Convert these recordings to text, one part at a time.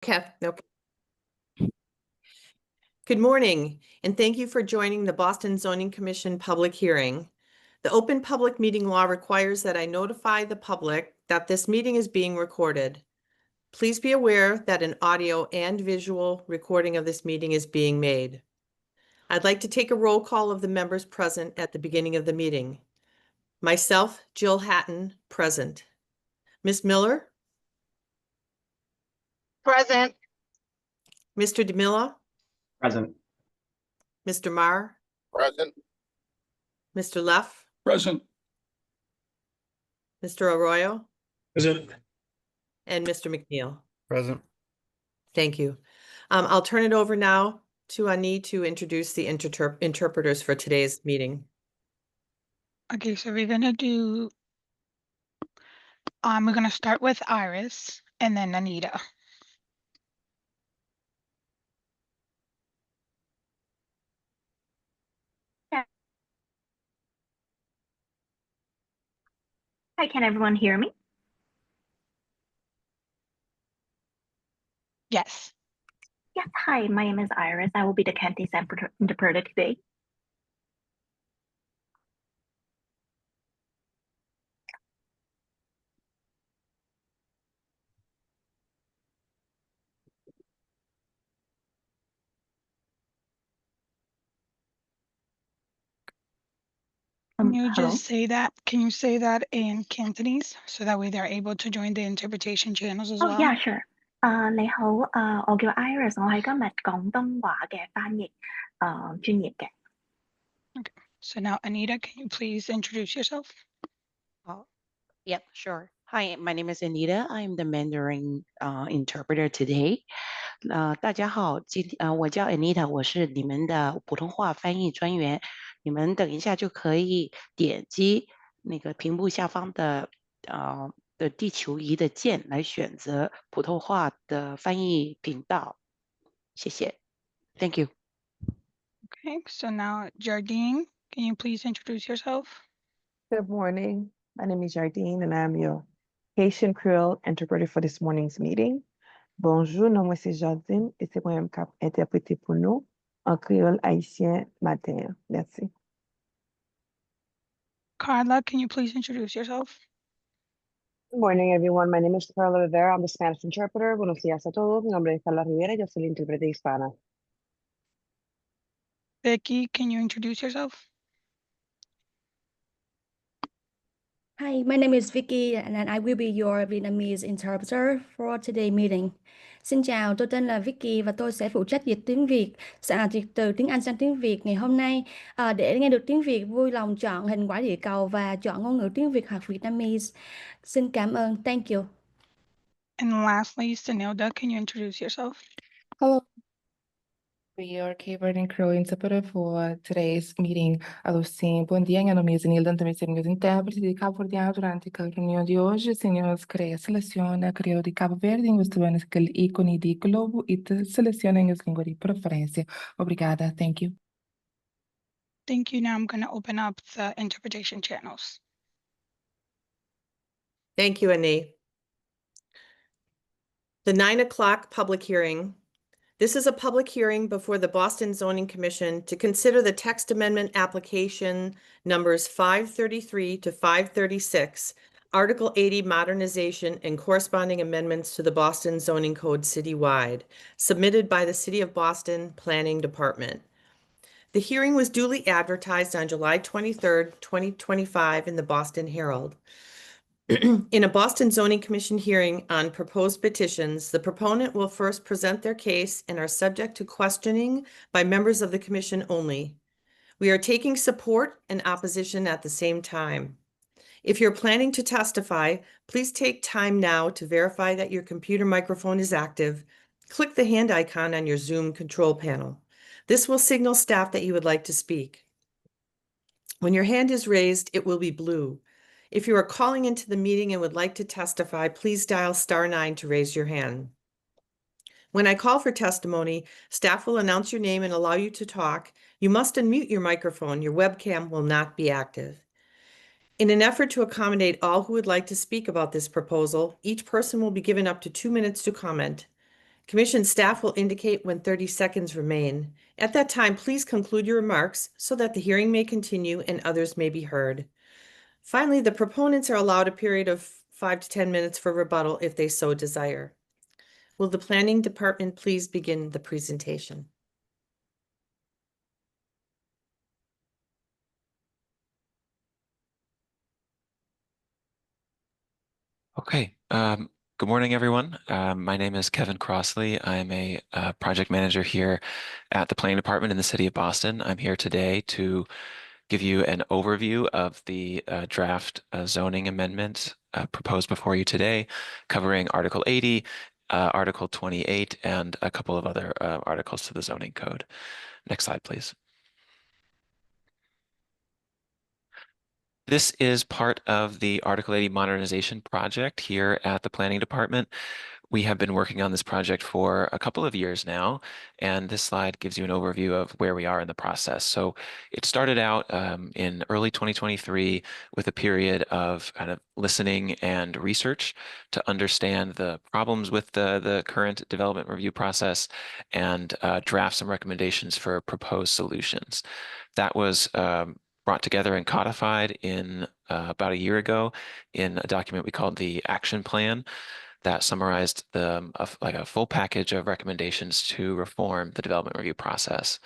Okay. Good morning, and thank you for joining the Boston Zoning Commission public hearing. The open public meeting law requires that I notify the public that this meeting is being recorded. Please be aware that an audio and visual recording of this meeting is being made. I'd like to take a roll call of the members present at the beginning of the meeting. Myself, Jill Hatton, present. Ms. Miller? Present. Mr. DeMilla? Present. Mr. Marr? Present. Mr. Leff? Present. Mr. Arroyo? Present. And Mr. McNeil? Present. Thank you. I'll turn it over now to Ani to introduce the interpreters for today's meeting. Okay, so we're gonna start with Iris and then Anita. Hi, can everyone hear me? Yes. Yes, hi, my name is Iris. I will be the Cantonese interpreter today. Can you hello? just say that? Can you say that in Cantonese so that way they're able to join the interpretation channels as Oh, well? yeah, sure. 你好，我叫 Iris，我係今日廣東話嘅翻譯專業嘅。 So now, Anita, can you please introduce yourself? Oh, yep, sure. Hi, my name is Anita. I'm the Mandarin interpreter today. 大家好，我叫 Anita，我是你们的普通话翻译专员。你们等一下就可以点击那个屏幕下方的地球仪的键来选择普通话的翻译频道。谢谢。Thank you. Okay, so now Jardine, can you please introduce yourself? Good morning. My name is Jardine and I'm your Haitian Creole interpreter for this morning's meeting. Bonjour, nom moi c'est Jardine et c'est moi-même qui interpréter pour nous en créole haïtien matin. Merci. Carla, can you please introduce yourself? Good morning, everyone. My name is Carla Rivera. I'm the Spanish interpreter. Buenos días a todos. Mi nombre es Carla Rivera. Yo soy la intérprete hispana. Vicky, can you introduce yourself? Hi, my name is Vicky and I will be your Vietnamese interpreter for today's meeting. Xin chào, tôi tên là Vicky và tôi sẽ phụ trách dịch tiếng Việt, dịch từ tiếng Anh sang tiếng Việt ngày hôm nay. Để nghe được tiếng Việt, vui lòng chọn hình quả địa cầu và chọn ngôn ngữ tiếng Việt hoặc Vietnamese. Xin cảm ơn. Thank you. And lastly, Senilda, can you introduce yourself? Hello. Be your Keyboard and Creole interpreter for today's meeting. Alô, sim. Bom dia, meu nome é Zenilda, também sou meus intérpretes de Cabo Verdeano durante a reunião de hoje. Senhores, seleciona Creole de Cabo Verde, mostrando aquele ícone de globo e seleciona em língua de preferência. Obrigada. Thank you. Thank you. Now I'm going to open up the interpretation channels. Thank you, Ani. The 9 o'clock public hearing. This is a public hearing before the Boston Zoning Commission to consider the text amendment application numbers 533 to 536, Article 80 modernization and corresponding amendments to the Boston Zoning Code citywide, submitted by the City of Boston Planning Department. The hearing was duly advertised on July 23rd, 2025 in the Boston Herald. In a Boston Zoning Commission hearing on proposed petitions, the proponent will first present their case and are subject to questioning by members of the commission only. We are taking support and opposition at the same time. If you're planning to testify, please take time now to verify that your computer microphone is active. Click the hand icon on your Zoom control panel. This will signal staff that you would like to speak. When your hand is raised, it will be blue. If you are calling into the meeting and would like to testify, please dial *9 to raise your hand. When I call for testimony, staff will announce your name and allow you to talk. You must unmute your microphone. Your webcam will not be active. In an effort to accommodate all who would like to speak about this proposal, each person will be given up to 2 minutes to comment. Commission staff will indicate when 30 seconds remain. At that time, please conclude your remarks so that the hearing may continue and others may be heard. Finally, the proponents are allowed a period of 5 to 10 minutes for rebuttal if they so desire. Will the Planning Department please begin the presentation? Okay. Good morning, everyone. My name is Kevin Crossley. I'm a project manager here at the Planning Department in the City of Boston. I'm here today to give you an overview of the draft zoning amendment proposed before you today, covering Article 80, Article 28, and a couple of other articles to the zoning code. Next slide, please. This is part of the Article 80 modernization project here at the Planning Department. We have been working on this project for a couple of years now, and this slide gives you an overview of where we are in the process. So it started out in early 2023 with a period of kind of listening and research to understand the problems with the current development review process and draft some recommendations for proposed solutions. That was brought together and codified in about a year ago in a document we called the Action Plan that summarized like a full package of recommendations to reform the development review process.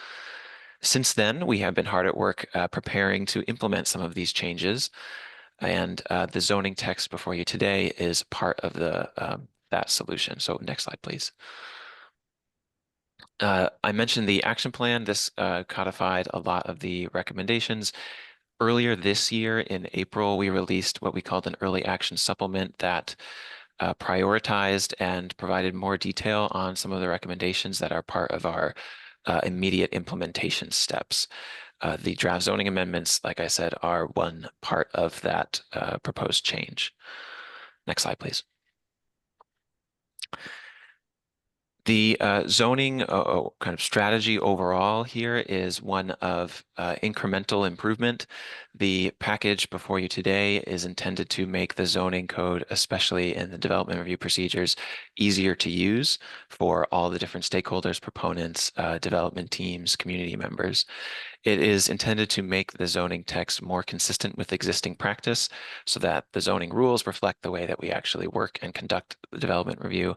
Since then, we have been hard at work preparing to implement some of these changes, and the zoning text before you today is part of that solution. So next slide, please. I mentioned the action plan. This codified a lot of the recommendations. Earlier this year in April, we released what we called an early action supplement that prioritized and provided more detail on some of the recommendations that are part of our immediate implementation steps. The draft zoning amendments, like I said, are one part of that proposed change. Next slide, please. The zoning kind of strategy overall here is one of incremental improvement. The package before you today is intended to make the zoning code, especially in the development review procedures, easier to use for all the different stakeholders, proponents, development teams, community members. It is intended to make the zoning text more consistent with existing practice so that the zoning rules reflect the way that we actually work and conduct the development review.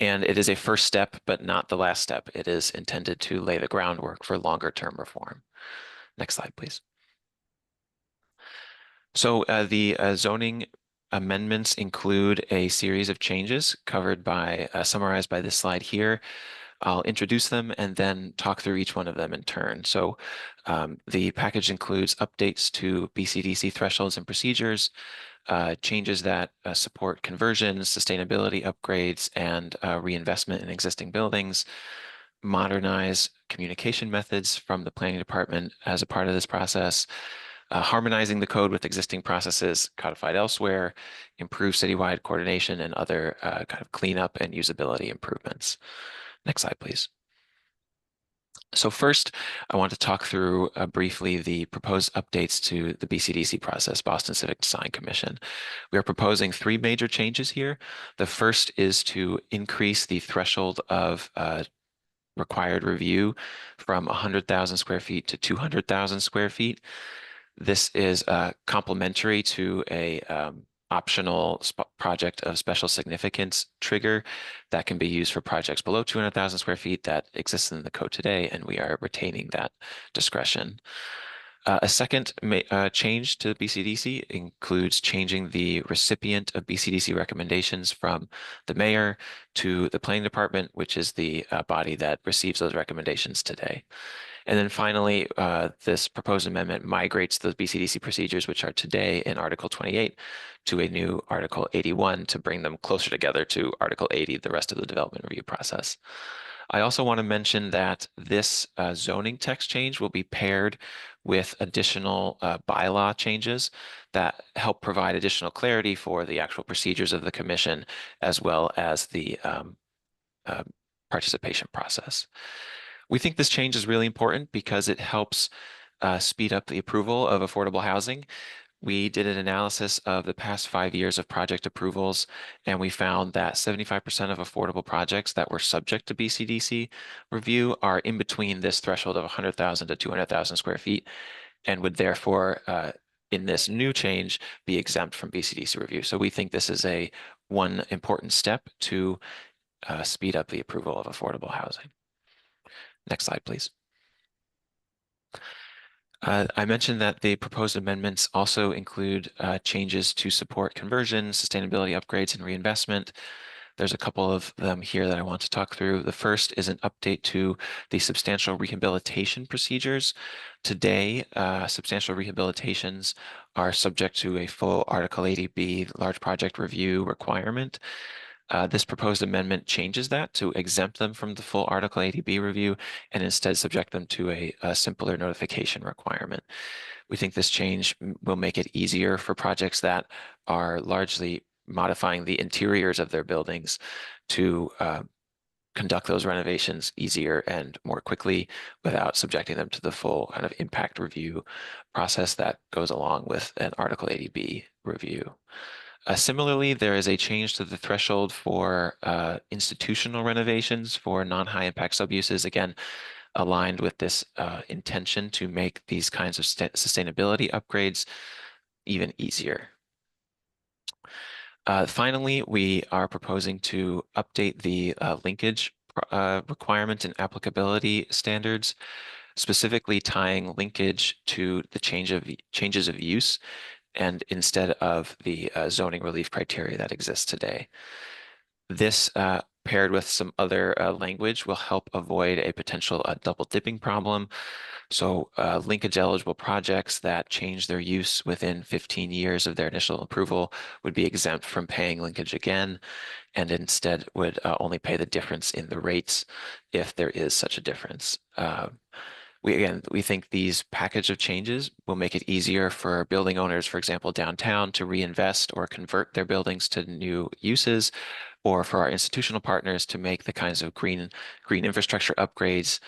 And it is a first step, but not the last step. It is intended to lay the groundwork for longer term reform. Next slide, please. So the zoning amendments include a series of changes covered by, summarized by this slide here. I'll introduce them and then talk through each one of them in turn. So the package includes updates to BCDC thresholds and procedures, changes that support conversions, sustainability upgrades, and reinvestment in existing buildings, modernize communication methods from the Planning Department as a part of this process, harmonizing the code with existing processes codified elsewhere, improve citywide coordination, and other kind of cleanup and usability improvements. Next slide, please. So first, I want to talk through briefly the proposed updates to the BCDC process, Boston Civic Design Commission. We are proposing 3 major changes here. The first is to increase the threshold of required review from 100,000 square feet to 200,000 square feet. This is complementary to a optional project of special significance trigger that can be used for projects below 200,000 square feet that exists in the code today, and we are retaining that discretion. A second change to BCDC includes changing the recipient of BCDC recommendations from the mayor to the Planning Department, which is the body that receives those recommendations today. And then finally, this proposed amendment migrates those BCDC procedures, which are today in Article 28, to a new Article 81 to bring them closer together to Article 80, the rest of the development review process. I also want to mention that this zoning text change will be paired with additional bylaw changes that help provide additional clarity for the actual procedures of the commission, as well as the participation process. We think this change is really important because it helps speed up the approval of affordable housing. we did an analysis of the past 5 years of project approvals, and we found that 75% of affordable projects that were subject to BCDC review are in between this threshold of 100,000 to 200,000 square feet, and would therefore, in this new change, be exempt from BCDC review. So we think this is one important step to speed up the approval of affordable housing. Next slide, please. I mentioned that the proposed amendments also include changes to support conversion, sustainability upgrades, and reinvestment. There's a couple of them here that I want to talk through. The first is an update to the substantial rehabilitation procedures. Today, substantial rehabilitations are subject to a full Article 80B large project review requirement. This proposed amendment changes that to exempt them from the full Article 80B review and instead subject them to a simpler notification requirement. We think this change will make it easier for projects that are largely modifying the interiors of their buildings to conduct those renovations easier and more quickly without subjecting them to the full kind of impact review process that goes along with an Article 80B review. Similarly, there is a change to the threshold for institutional renovations for non-high impact subuses, again, aligned with this intention to make these kinds of sustainability upgrades even easier. Finally, we are proposing to update the linkage requirement and applicability standards, specifically tying linkage to the changes of use, and instead of the zoning relief criteria that exists today. This paired with some other language will help avoid a potential double dipping problem. So linkage eligible projects that change their use within 15 years of their initial approval would be exempt from paying linkage again, and instead would only pay the difference in the rates if there is such a difference. We think these package of changes will make it easier for building owners, for example, downtown, to reinvest or convert their buildings to new uses, or for our institutional partners to make the kinds of green infrastructure upgrades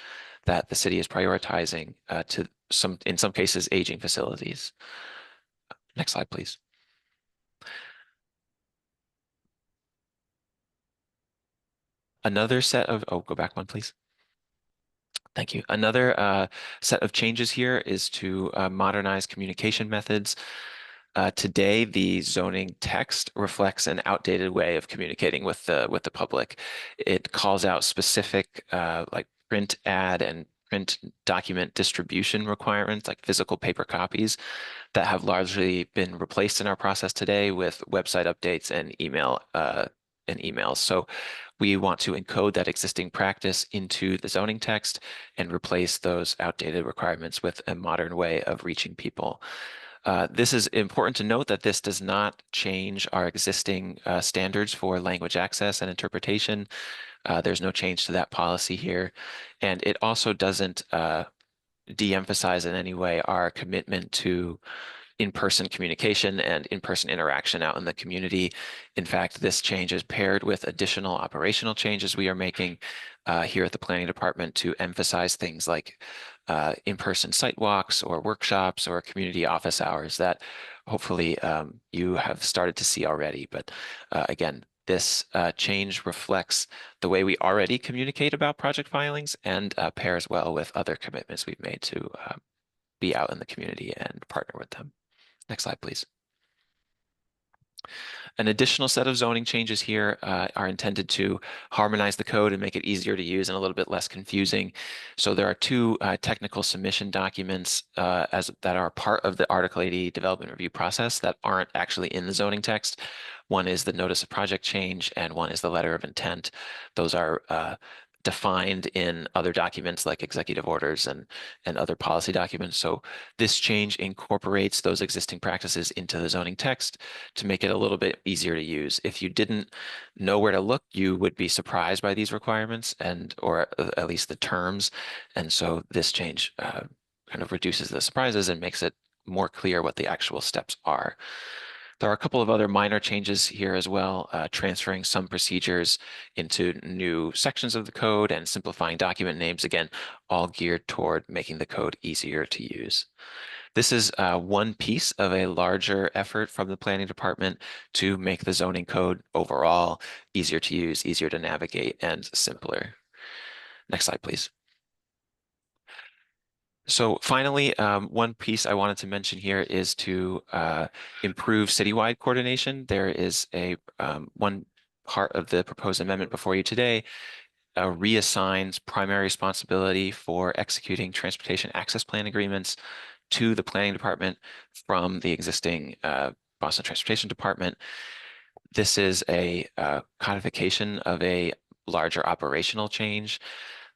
that the city is prioritizing to in some cases, aging facilities. Next slide, please. Another set of, go back one, please. Thank you. Another set of changes here is to modernize communication methods. Today, the zoning text reflects an outdated way of communicating with the public. It calls out specific like print ad and print document distribution requirements, like physical paper copies, that have largely been replaced in our process today with website updates and emails. So we want to encode that existing practice into the zoning text and replace those outdated requirements with a modern way of reaching people. This is important to note that this does not change our existing standards for language access and interpretation. There's no change to that policy here. And it also doesn't de-emphasize in any way our commitment to in-person communication and in-person interaction out in the community. In fact, this change is paired with additional operational changes we are making here at the Planning Department to emphasize things like in-person site walks or workshops or community office hours that hopefully you have started to see already. But again, this change reflects the way we already communicate about project filings and pairs well with other commitments we've made to be out in the community and partner with them. Next slide, please. An additional set of zoning changes here are intended to harmonize the code and make it easier to use and a little bit less confusing. So there are two technical submission documents that are part of the Article 80 development review process that aren't actually in the zoning text. One is the notice of project change and one is the letter of intent. Those are defined in other documents like executive orders and other policy documents. So this change incorporates those existing practices into the zoning text to make it a little bit easier to use. If you didn't know where to look, you would be surprised by these requirements or at least the terms. And so this change kind of reduces the surprises and makes it more clear what the actual steps are. There are a couple of other minor changes here as well, transferring some procedures into new sections of the code and simplifying document names, again, all geared toward making the code easier to use. This is one piece of a larger effort from the planning department to make the zoning code overall easier to use, easier to navigate, and simpler. Next slide, please. So finally, one piece I wanted to mention here is to improve citywide coordination. There is a one part of the proposed amendment before you today reassigns primary responsibility for executing transportation access plan agreements to the planning department from the existing Boston Transportation Department. This is a codification of a larger operational change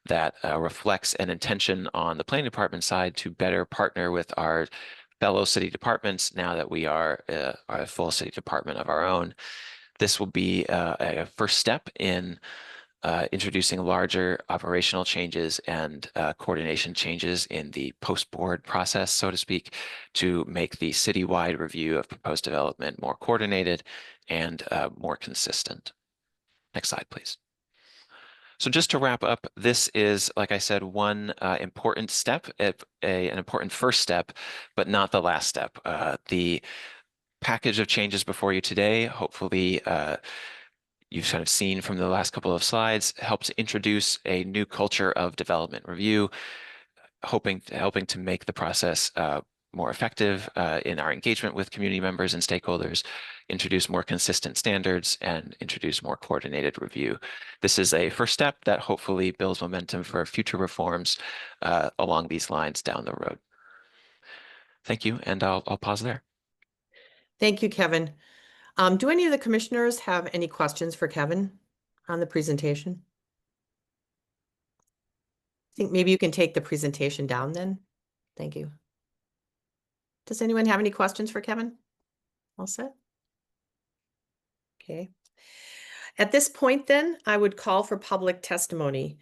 that reflects an intention on the planning department side to better partner with our fellow city departments now that we are a full city department of our own. This will be a first step in introducing larger operational changes and coordination changes in the post-board process, so to speak, to make the citywide review of proposed development more coordinated and more consistent. Next slide, please. So just to wrap up, this is, like I said, one important step, an important first step, but not the last step. The package of changes before you today, hopefully you've kind of seen from the last couple of slides, helps introduce a new culture of development review, helping to make the process more effective in our engagement with community members and stakeholders, introduce more consistent standards, and introduce more coordinated review. This is a first step that hopefully builds momentum for future reforms along these lines down the road. Thank you, and I'll pause there. Thank you, Kevin. Do any of the commissioners have any questions for Kevin on the presentation? I think maybe you can take the presentation down then. Thank you. Does anyone have any questions for Kevin? All set? Okay. At this point then, I would call for public testimony.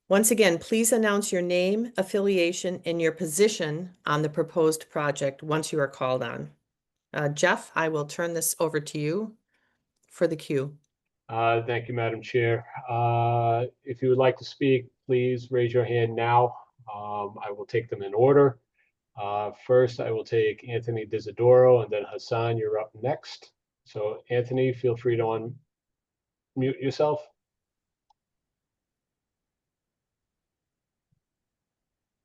Once again, please announce your name, affiliation, and your position on the proposed project once you are called on. Jeff, I will turn this over to you for the queue. Thank you, Madam Chair. If you would like to speak, please raise your hand now. I will take them in order. First, I will take Anthony Disidoro, and then Hassan, you're up next. So Anthony, feel free to unmute yourself.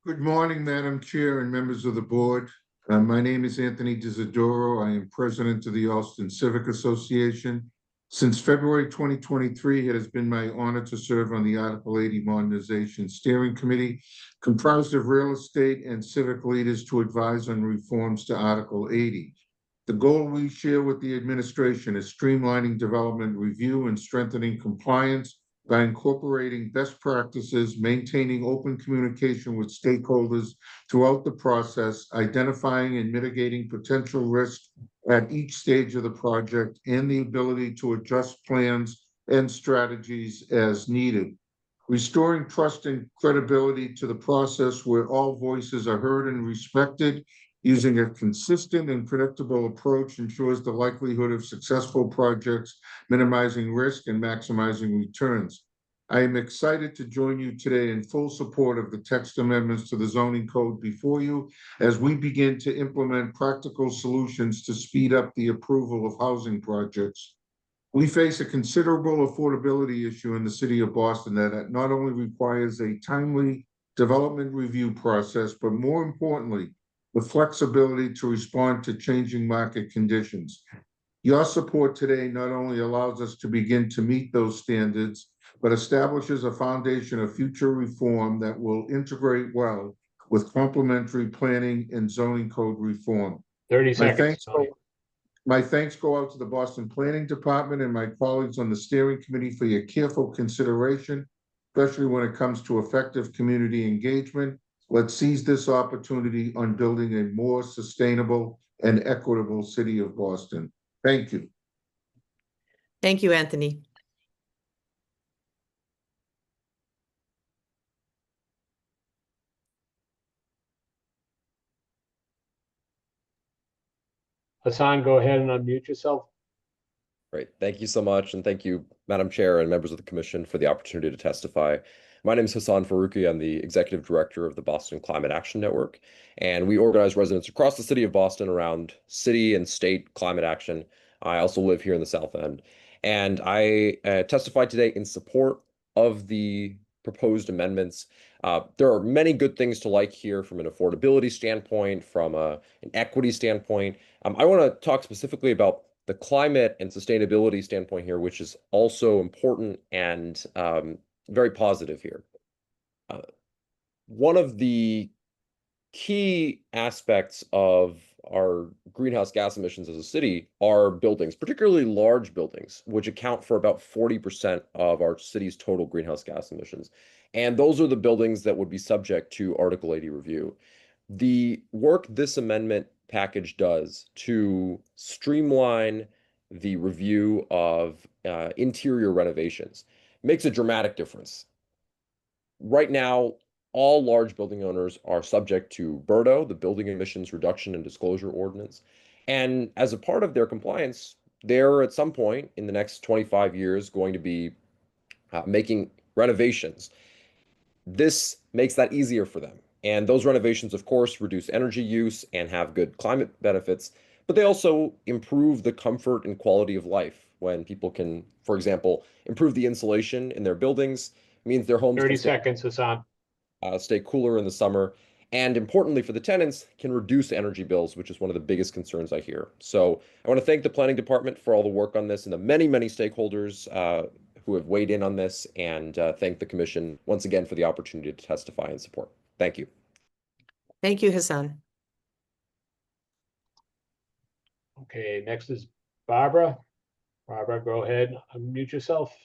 Good morning, Madam Chair and members of the board. My name is Anthony Disidoro. I am president of the Allston Civic Association. Since February 2023, it has been my honor to serve on the Article 80 Modernization Steering Committee, comprised of real estate and civic leaders to advise on reforms to Article 80. The goal we share with the administration is streamlining development review and strengthening compliance by incorporating best practices, maintaining open communication with stakeholders throughout the process, identifying and mitigating potential risks at each stage of the project, and the ability to adjust plans and strategies as needed. Restoring trust and credibility to the process where all voices are heard and respected, using a consistent and predictable approach ensures the likelihood of successful projects, minimizing risk and maximizing returns. I am excited to join you today in full support of the text amendments to the zoning code before you as we begin to implement practical solutions to speed up the approval of housing projects. We face a considerable affordability issue in the city of Boston that not only requires a timely development review process, but more importantly, the flexibility to respond to changing market conditions. Your support today not only allows us to begin to meet those standards, but establishes a foundation of future reform that will integrate well with complementary planning and zoning code reform. 30 seconds. My thanks go out to the Boston Planning Department and my colleagues on the steering committee for your careful consideration, especially when it comes to effective community engagement. Let's seize this opportunity on building a more sustainable and equitable city of Boston. Thank you. Thank you, Anthony. Hassan, go ahead and unmute yourself. Great. Thank you so much. And thank you, Madam Chair and members of the Commission, for the opportunity to testify. My name is Hassan Faruqi. I'm the Executive Director of the Boston Climate Action Network, and we organize residents across the city of Boston around city and state climate action. I also live here in the South End, and I testified today in support of the proposed amendments. There are many good things to like here from an affordability standpoint, from an equity standpoint. I want to talk specifically about the climate and sustainability standpoint here, which is also important and very positive here. One of the key aspects of our greenhouse gas emissions as a city are buildings, particularly large buildings, which account for about 40% of our city's total greenhouse gas emissions. And those are the buildings that would be subject to Article 80 review. The work this amendment package does to streamline the review of interior renovations makes a dramatic difference. Right now, all large building owners are subject to BERDO, the Building Emissions Reduction and Disclosure Ordinance. And as a part of their compliance, they're at some point in the next 25 years going to be making renovations. This makes that easier for them. And those renovations, of course, reduce energy use and have good climate benefits, but they also improve the comfort and quality of life when people can, for example, improve the insulation in their buildings, means their homes 30 can seconds, Hassan. Stay cooler in the summer, and importantly for the tenants, can reduce energy bills, which is one of the biggest concerns I hear. So I want to thank the planning department for all the work on this and the many, many stakeholders who have weighed in on this, and thank the commission once again for the opportunity to testify in support. Thank you. Thank you, Hassan. Okay, next is Barbara. Barbara, go ahead, unmute yourself.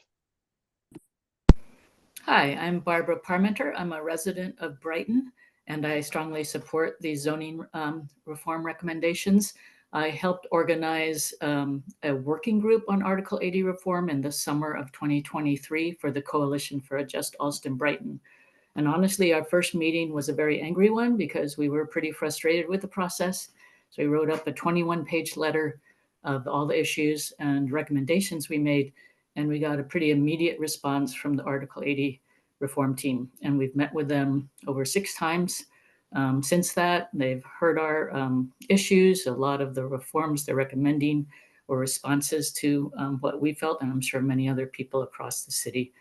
Hi, I'm Barbara Parmenter. I'm a resident of Brighton, and I strongly support the zoning reform recommendations. I helped organize a working group on Article 80 reform in the summer of 2023 for the Coalition for a Just Allston Brighton. And honestly, our first meeting was a very angry one because we were pretty frustrated with the process. So we wrote up a 21-page letter of all the issues and recommendations we made, and we got a pretty immediate response from the Article 80 reform team. And we've met with them over 6 times since that. They've heard our issues. A lot of the reforms they're recommending were responses to what we felt, and I'm sure many other people across the city.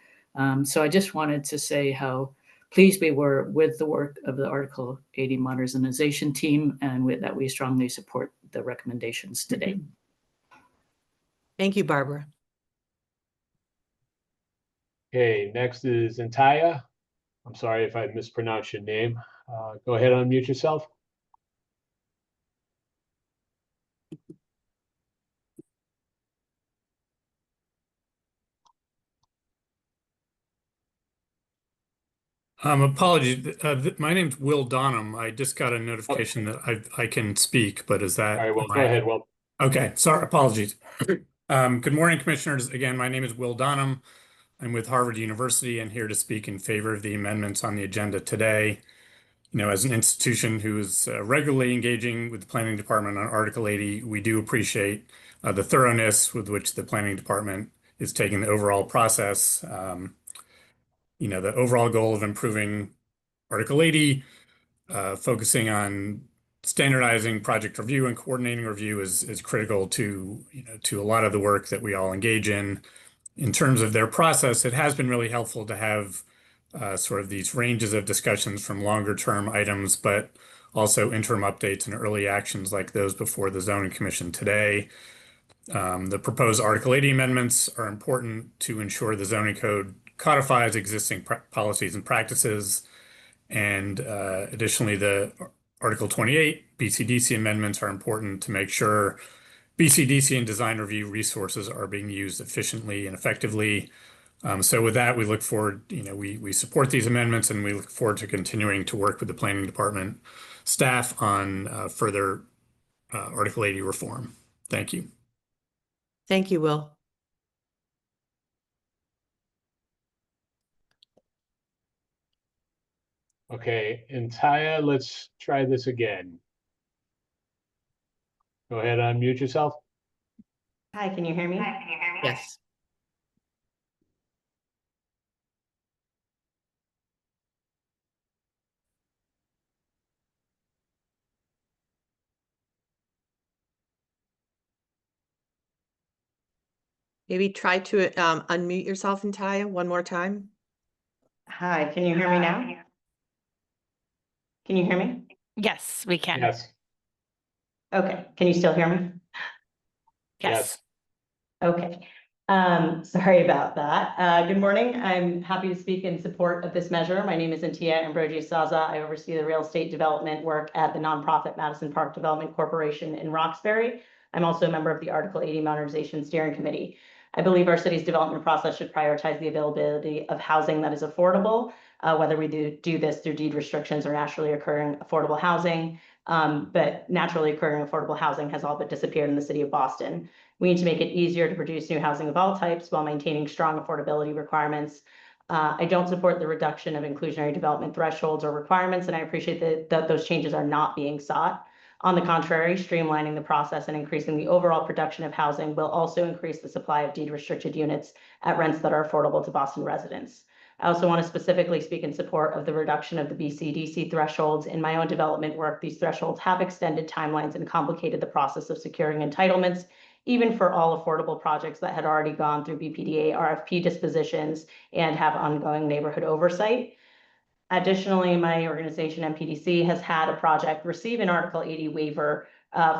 So I just wanted to say how pleased we were with the work of the Article 80 modernization team, and with that we strongly support the recommendations today. Thank you, Barbara. Okay, next is Antaya. I'm sorry if I mispronounced your name. Go ahead, unmute yourself. Apologies. My name's Will Donham. I just got a notification that I can speak, but is that? All right, well, go ahead, Will. Okay, sorry, apologies. Good morning, commissioners. Again, my name is Will Donham. I'm with Harvard University and here to speak in favor of the amendments on the agenda today. You know, as an institution who is regularly engaging with the planning department on Article 80, we do appreciate the thoroughness with which the planning department is taking the overall process. You know, the overall goal of improving Article 80, focusing on standardizing project review and coordinating review is critical to, you know, to a lot of the work that we all engage in. In terms of their process, it has been really helpful to have sort of these ranges of discussions from longer term items, but also interim updates and early actions like those before the Zoning Commission today. The proposed Article 80 amendments are important to ensure the zoning code codifies existing policies and practices. And additionally, the Article 28 BCDC amendments are important to make sure BCDC and design review resources are being used efficiently and effectively. So with that, we look forward, you know, we support these amendments and we look forward to continuing to work with the planning department staff on further Article 80 reform. Thank you. Thank you, Will. Okay, Antaya, let's try this again. Go ahead, unmute yourself. Hi, can you hear me? Yes. Maybe try to unmute yourself, Antaya, one more time. Hi, can you hear me now? Can you hear me? Yes, we can. Yes. Okay, can you still hear me? Yes. Okay, sorry about that. Good morning. I'm happy to speak in support of this measure. My name is Antia Ambrogi-Saza. I oversee the real estate development work at the nonprofit Madison Park Development Corporation in Roxbury. I'm also a member of the Article 80 Modernization Steering Committee. I believe our city's development process should prioritize the availability of housing that is affordable, whether we do this through deed restrictions or naturally occurring affordable housing. But naturally occurring affordable housing has all but disappeared in the city of Boston. We need to make it easier to produce new housing of all types while maintaining strong affordability requirements. I don't support the reduction of inclusionary development thresholds or requirements, and I appreciate that those changes are not being sought. On the contrary, streamlining the process and increasing the overall production of housing will also increase the supply of deed-restricted units at rents that are affordable to Boston residents. I also want to specifically speak in support of the reduction of the BCDC thresholds. In my own development work, these thresholds have extended timelines and complicated the process of securing entitlements, even for all affordable projects that had already gone through BPDA RFP dispositions and have ongoing neighborhood oversight. Additionally, my organization, MPDC, has had a project receive an Article 80 waiver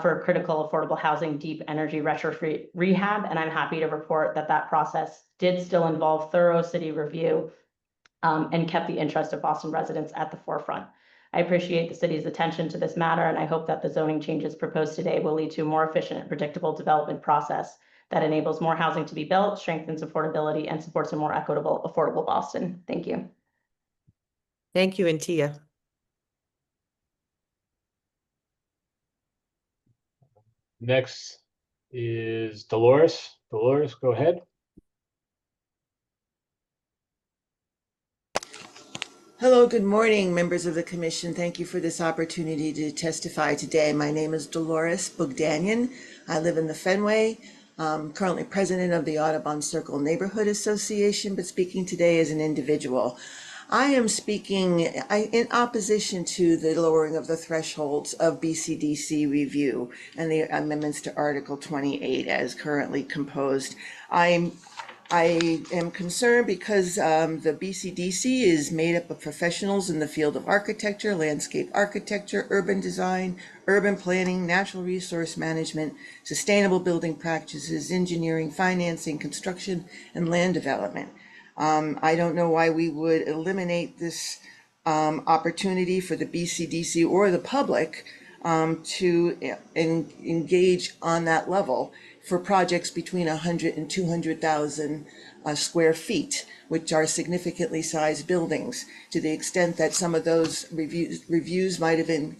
for critical affordable housing deep energy retrofit rehab, and I'm happy to report that that process did still involve thorough city review and kept the interest of Boston residents at the forefront. I appreciate the city's attention to this matter, and I hope that the zoning changes proposed today will lead to a more efficient and predictable development process that enables more housing to be built, strengthens affordability, and supports a more equitable, affordable Boston. Thank you. Thank you, Antia. Next is Dolores. Dolores, go ahead. Hello, good morning, members of the commission. Thank you for this opportunity to testify today. My name is Dolores Bogdanian. I live in the Fenway. I'm currently president of the Audubon Circle Neighborhood Association, but speaking today as an individual. I am speaking in opposition to the lowering of the thresholds of BCDC review and the amendments to Article 28 as currently composed. I am concerned because the BCDC is made up of professionals in the field of architecture, landscape architecture, urban design, urban planning, natural resource management, sustainable building practices, engineering, financing, construction, and land development. I don't know why we would eliminate this opportunity for the BCDC or the public to engage on that level for projects between 100 and 200,000 square feet, which are significantly sized buildings, to the extent that some of those reviews might have been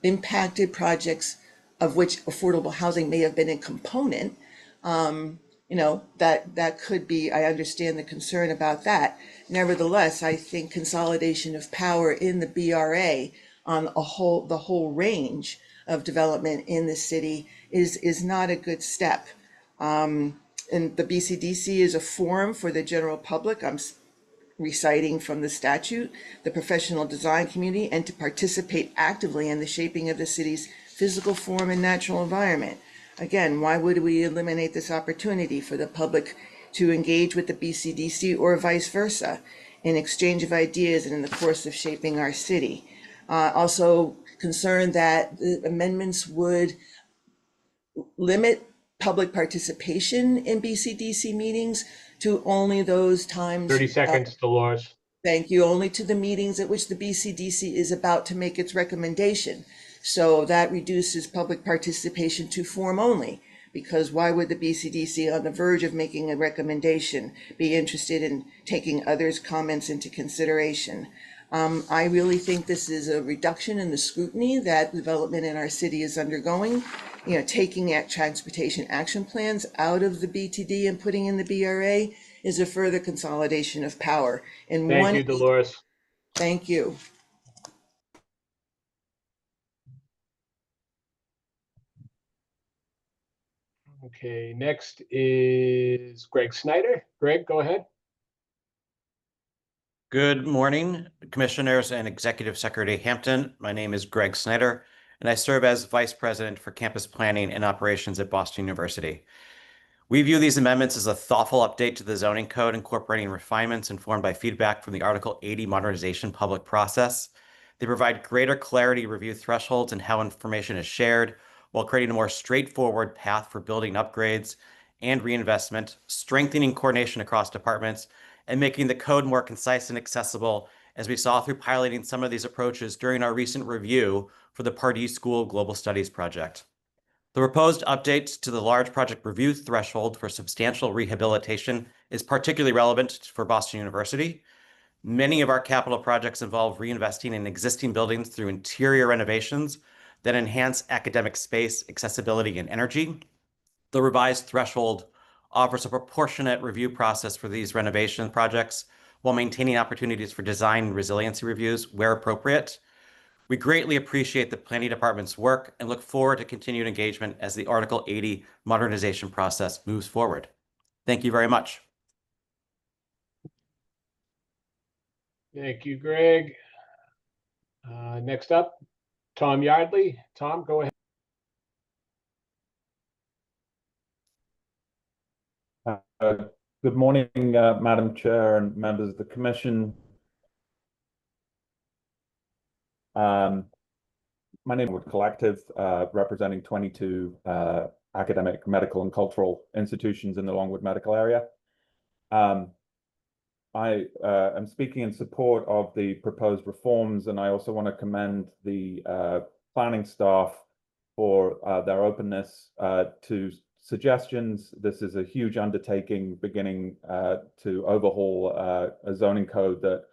impacted projects of which affordable housing may have been a component. You know, that could be, I understand the concern about that. Nevertheless, I think consolidation of power in the BRA on the whole range of development in the city is not a good step. And the BCDC is a forum for the general public. I'm reciting from the statute, the professional design community, and to participate actively in the shaping of the city's physical form and natural environment. Again, why would we eliminate this opportunity for the public to engage with the BCDC or vice versa in exchange of ideas and in the course of shaping our city? Also concerned that the amendments would limit public participation in BCDC meetings to only those times. 30 seconds, Dolores. Thank you. Only to the meetings at which the BCDC is about to make its recommendation. So that reduces public participation to form only, because why would the BCDC on the verge of making a recommendation be interested in taking others' comments into consideration? I really think this is a reduction in the scrutiny that development in our city is undergoing. You know, taking transportation action plans out of the BTD and putting in the BRA is a further consolidation of power. Thank you, Dolores. Thank you. Okay, next is Greg Snyder. Greg, go ahead. Good morning, Commissioners and Executive Secretary Hampton. My name is Greg Snyder, and I serve as Vice President for Campus Planning and Operations at Boston University. We view these amendments as a thoughtful update to the zoning code, incorporating refinements informed by feedback from the Article 80 modernization public process. They provide greater clarity review thresholds and how information is shared, while creating a more straightforward path for building upgrades and reinvestment, strengthening coordination across departments, and making the code more concise and accessible, as we saw through piloting some of these approaches during our recent review for the Pardee School Global Studies project. The proposed update to the large project review threshold for substantial rehabilitation is particularly relevant for Boston University. Many of our capital projects involve reinvesting in existing buildings through interior renovations that enhance academic space, accessibility, and energy. The revised threshold offers a proportionate review process for these renovation projects while maintaining opportunities for design and resiliency reviews where appropriate. We greatly appreciate the Planning Department's work and look forward to continued engagement as the Article 80 modernization process moves forward. Thank you very much. Thank you, Greg. Next up, Tom Yardley. Tom, go ahead. Good morning, Madam Chair and members of the Commission. My name is Wood Collective, representing 22 academic, medical, and cultural institutions in the Longwood medical area. I am speaking in support of the proposed reforms, and I also want to commend the planning staff for their openness to suggestions. This is a huge undertaking, beginning to overhaul a zoning code that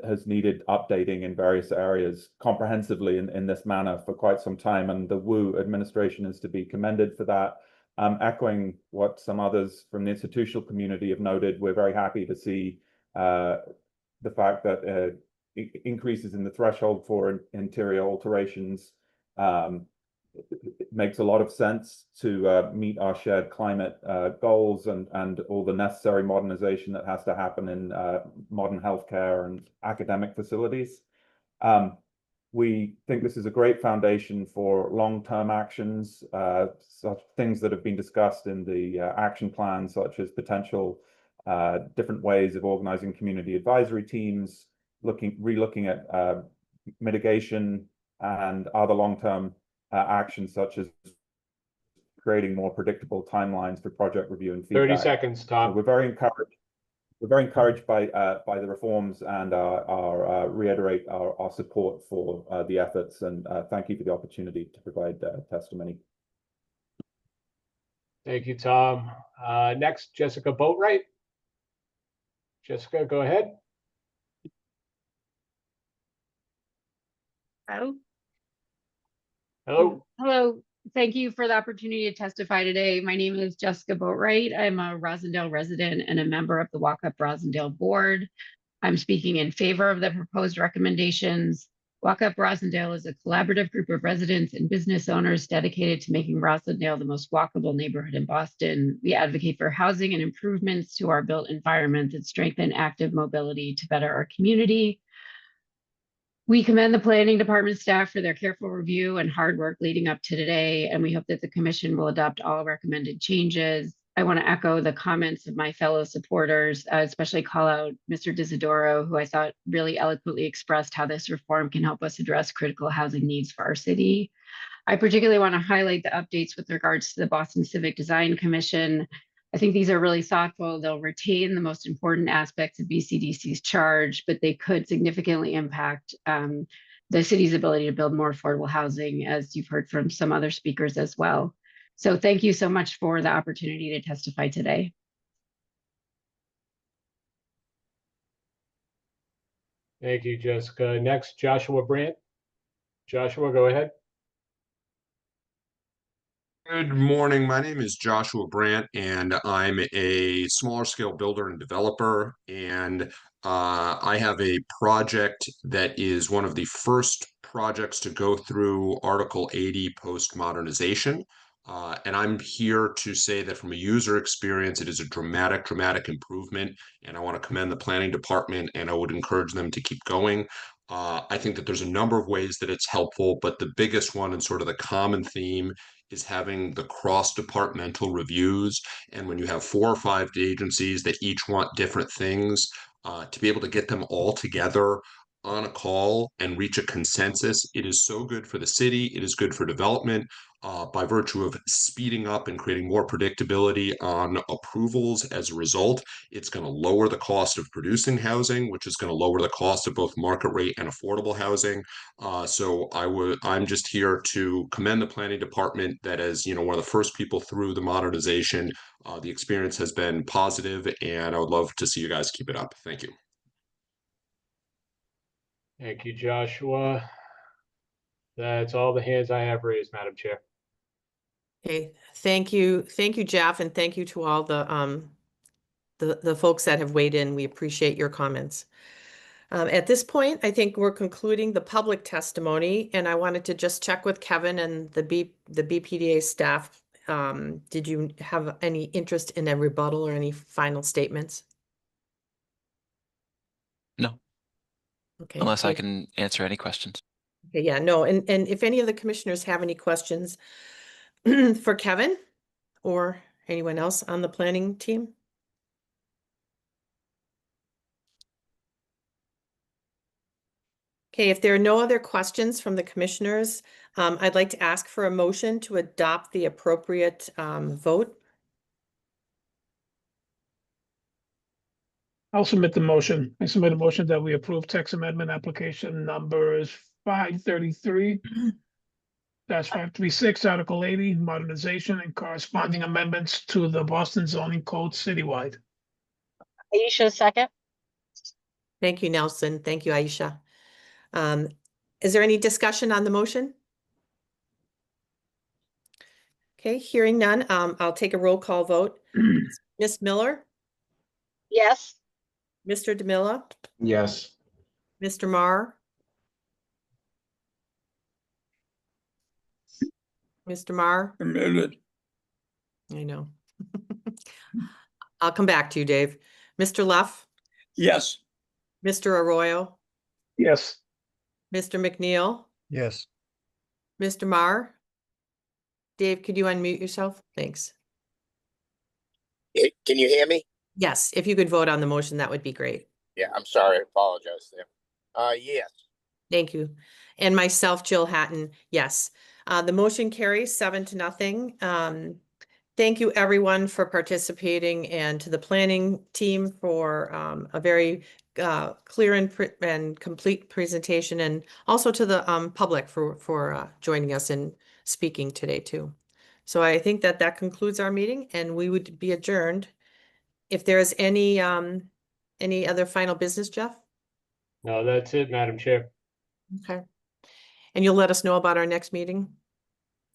has needed updating in various areas comprehensively in this manner for quite some time, and the Wu administration is to be commended for that. Echoing what some others from the institutional community have noted, we're very happy to see the fact that increases in the threshold for interior alterations it makes a lot of sense to meet our shared climate goals and all the necessary modernization that has to happen in modern healthcare and academic facilities. We think this is a great foundation for long-term actions, such things that have been discussed in the action plan, such as potential different ways of organizing community advisory teams, relooking at mitigation and other long-term actions, such as creating more predictable timelines for project review and feedback. 30 seconds, Tom. So we're very encouraged by the reforms, and reiterate our support for the efforts, and thank you for the opportunity to provide testimony. Thank you, Tom. Next, Jessica Boatwright. Jessica, go ahead. Hello. Hello. Hello. Thank you for the opportunity to testify today. My name is Jessica Boatwright. I'm a Rosendale resident and a member of the Walk Up Rosendale board. I'm speaking in favor of the proposed recommendations. Walk Up Rosendale is a collaborative group of residents and business owners dedicated to making Rosendale the most walkable neighborhood in Boston. We advocate for housing and improvements to our built environment that strengthen active mobility to better our community. We commend the planning department staff for their careful review and hard work leading up to today, and we hope that the commission will adopt all recommended changes. I want to echo the comments of my fellow supporters, especially call out Mr. Disidoro, who I thought really eloquently expressed how this reform can help us address critical housing needs for our city. I particularly want to highlight the updates with regards to the Boston Civic Design Commission. I think these are really thoughtful. They'll retain the most important aspects of BCDC's charge, but they could significantly impact the city's ability to build more affordable housing, as you've heard from some other speakers as well. So thank you so much for the opportunity to testify today. Thank you, Jessica. Next, Joshua Brandt. Joshua, go ahead. Good morning. My name is Joshua Brandt, and I'm a smaller scale builder and developer. And I have a project that is one of the first projects to go through Article 80 post-modernization. And I'm here to say that from a user experience, it is a dramatic improvement. And I want to commend the planning department, and I would encourage them to keep going. I think that there's a number of ways that it's helpful, but the biggest one and sort of the common theme is having the cross-departmental reviews. And when you have 4 or 5 agencies that each want different things, to be able to get them all together on a call and reach a consensus, it is so good for the city. It is good for development. By virtue of speeding up and creating more predictability on approvals as a result, it's going to lower the cost of producing housing, which is going to lower the cost of both market rate and affordable housing. So I'm just here to commend the planning department that, as you know, one of the first people through the modernization, the experience has been positive, and I would love to see you guys keep it up. Thank you. Thank you, Joshua. That's all the hands I have raised, Madam Chair. Okay, thank you, Jeff, and thank you to all the folks that have weighed in. We appreciate your comments. At this point, I think we're concluding the public testimony, and I wanted to just check with Kevin and the BPDA staff. Did you have any interest in a rebuttal or any final statements? No. Okay. Unless I can answer any questions. Okay, yeah, no, and if any of the commissioners have any questions for Kevin or anyone else on the planning team? Okay, if there are no other questions from the commissioners, I'd like to ask for a motion to adopt the appropriate vote. I'll submit the motion. I submit a motion that we approve text amendment application numbers 533-536, Article 80, modernization and corresponding amendments to the Boston zoning code citywide. Aisha, second. Thank you, Nelson. Thank you, Aisha. Is there any discussion on the motion? Okay, hearing none, I'll take a roll call vote. Ms. Miller? Yes. Mr. DeMilla? Yes. Mr. Marr? Mr. Marr? I know. I'll come back to you, Dave. Mr. Luff? Yes. Mr. Arroyo? Yes. Mr. McNeil? Yes. Mr. Marr? Dave, could you unmute yourself? Thanks. Can you hear me? Yes, if you could vote on the motion, that would be great. Yeah, I'm sorry. I apologize there. Yes. Thank you. And myself, Jill Hatton, yes. The motion carries 7-0. Thank you, everyone, for participating, and to the planning team for a very clear and complete presentation, and also to the public for joining us and speaking today too. So I think that concludes our meeting, and we would be adjourned. If there is any other final business, Jeff? No, that's it, Madam Chair. Okay. And you'll let us know about our next meeting?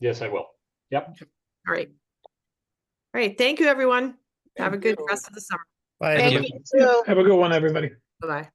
Yes, I will. Yep. All right. All right. Thank you, everyone. Have a good rest of the summer. Bye. Thank you. Have a good one, everybody. Bye-bye.